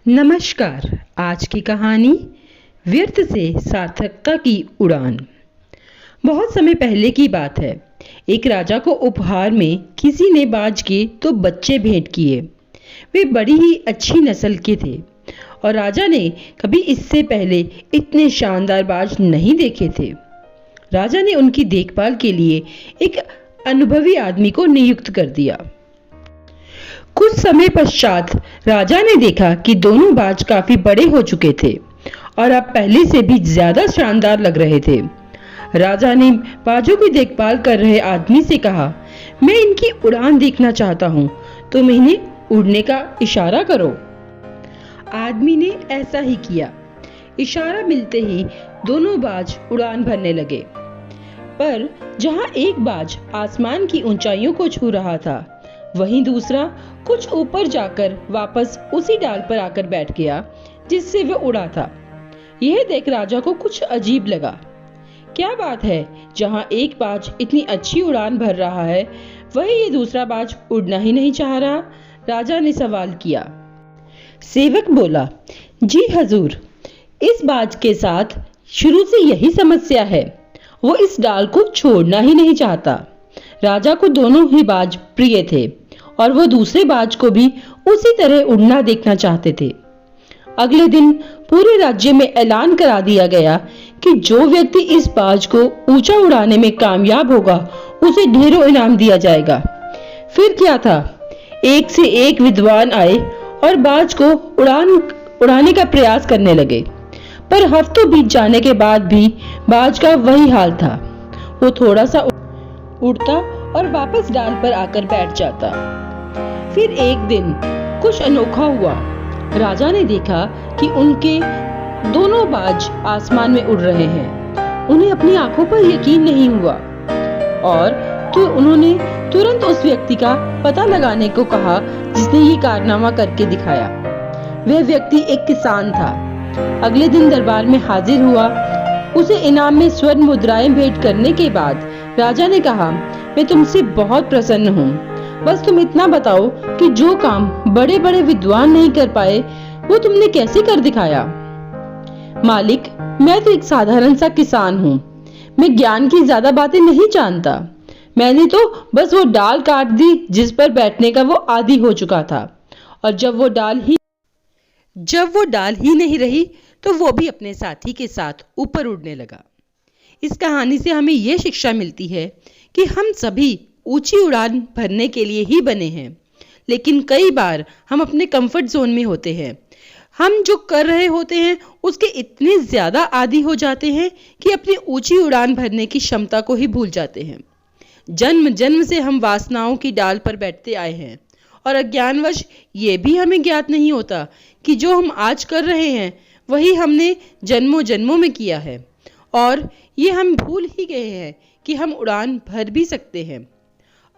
नमस्कार। आज की कहानी व्यर्थ से सार्थकता की उड़ान। बहुत समय पहले की बात है। एक राजा को उपहार में किसी ने बाज के तो बच्चे भेंट किए। वे बड़ी ही अच्छी नस्ल के थे और राजा ने कभी इससे पहले इतने शानदार बाज नहीं देखे थे। राजा ने उनकी देखभाल के लिए एक अनुभवी आदमी को नियुक्त कर दिया। कुछ समय पश्चात राजा ने देखा कि दोनों बाज काफी बड़े हो चुके थे और अब पहले से भी ज्यादा शानदार लग रहे थे। राजा ने बाजों की देखभाल कर रहे आदमी से कहा, मैं इनकी उड़ान देखना चाहता हूँ, तुम इन्हें उड़ने का इशारा करो। आदमी ने ऐसा ही किया। इशारा मिलते ही दोनों बाज उड़ान भरने लगे, पर जहाँ एक बाज आसमान की ऊंचाइयों को छू रहा था, वहीं दूसरा कुछ ऊपर जाकर वापस उसी डाल पर आकर बैठ गया जिससे वह उड़ा था। यह देख राजा को कुछ अजीब लगा। क्या बात है, जहां एक बाज इतनी अच्छी उड़ान भर रहा है, वहीं ये दूसरा बाज उड़ना ही नहीं चाह रहा। राजा ने सवाल किया। सेवक बोला, जी हजूर, इस बाज के साथ शुरू से यही समस्या है, वो इस डाल को छोड़ना ही नहीं चाहता। राजा को दोनों ही बाज प्रिय थे और वो दूसरे बाज को भी उसी तरह उड़ना देखना चाहते थे। अगले दिन पूरे राज्य में ऐलान करा दिया गया कि जो व्यक्ति इस बाज को ऊंचा उड़ाने में कामयाब होगा, उसे ढेरों इनाम दिया जाएगा। फिर क्या था, एक से एक विद्वान आए और बाज को उड़ाने का प्रयास करने लगे, पर हफ्तों बीत जाने के बाद भी बाज का वही हाल था। वो थोड़ा सा उड़ता और वापस डाल पर आकर बैठ जाता। फिर एक दिन कुछ अनोखा हुआ। राजा ने देखा कि उनके दोनों बाज आसमान में उड़ रहे हैं। उन्हें अपनी आंखों पर यकीन नहीं हुआ और तो उन्होंने तुरंत उस व्यक्ति का पता लगाने को कहा जिसने ये कारनामा करके दिखाया। वह व्यक्ति एक किसान था। अगले दिन दरबार में हाजिर हुआ। उसे इनाम में स्वर्ण मुद्राएं भेंट करने के बाद राजा ने कहा, मैं तुमसे बहुत प्रसन्न हूँ, बस तुम इतना बताओ कि जो काम बड़े बड़े विद्वान नहीं कर पाए, वो तुमने कैसे कर दिखाया। मालिक, मैं तो एक साधारण सा किसान हूँ, मैं ज्ञान की ज्यादा बातें नहीं जानता। मैंने तो बस वो डाल काट दी जिस पर बैठने का वो आदी हो चुका था, और जब वो डाल ही नहीं रही तो वो भी अपने साथी के साथ ऊपर उड़ने लगा। इस कहानी से हमें यह शिक्षा मिलती है कि हम सभी ऊंची उड़ान भरने के लिए ही बने हैं, लेकिन कई बार हम अपने कंफर्ट जोन में होते हैं। हम जो कर रहे होते हैं उसके इतने ज्यादा आदी हो जाते हैं कि अपनी ऊंची उड़ान भरने की क्षमता को ही भूल जाते हैं। जन्म जन्म से हम वासनाओं की डाल पर बैठते आए हैं और अज्ञानवश ये भी हमें ज्ञात नहीं होता कि जो हम आज कर रहे हैं वही हमने जन्मों जन्मों में किया है, और ये हम भूल ही गए हैं कि हम उड़ान भर भी सकते हैं।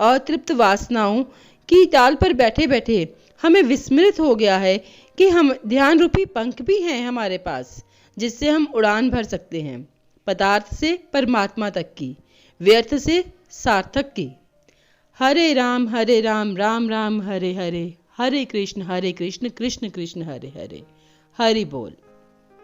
अतृप्त वासनाओं की डाल पर बैठे बैठे हमें विस्मृत हो गया है कि हम ध्यान रूपी पंख भी हैं हमारे पास, जिससे हम उड़ान भर सकते हैं, पदार्थ से परमात्मा तक की, व्यर्थ से सार्थक की। हरे राम राम राम हरे हरे, हरे कृष्ण कृष्ण कृष्ण हरे हरे। हरि बोल।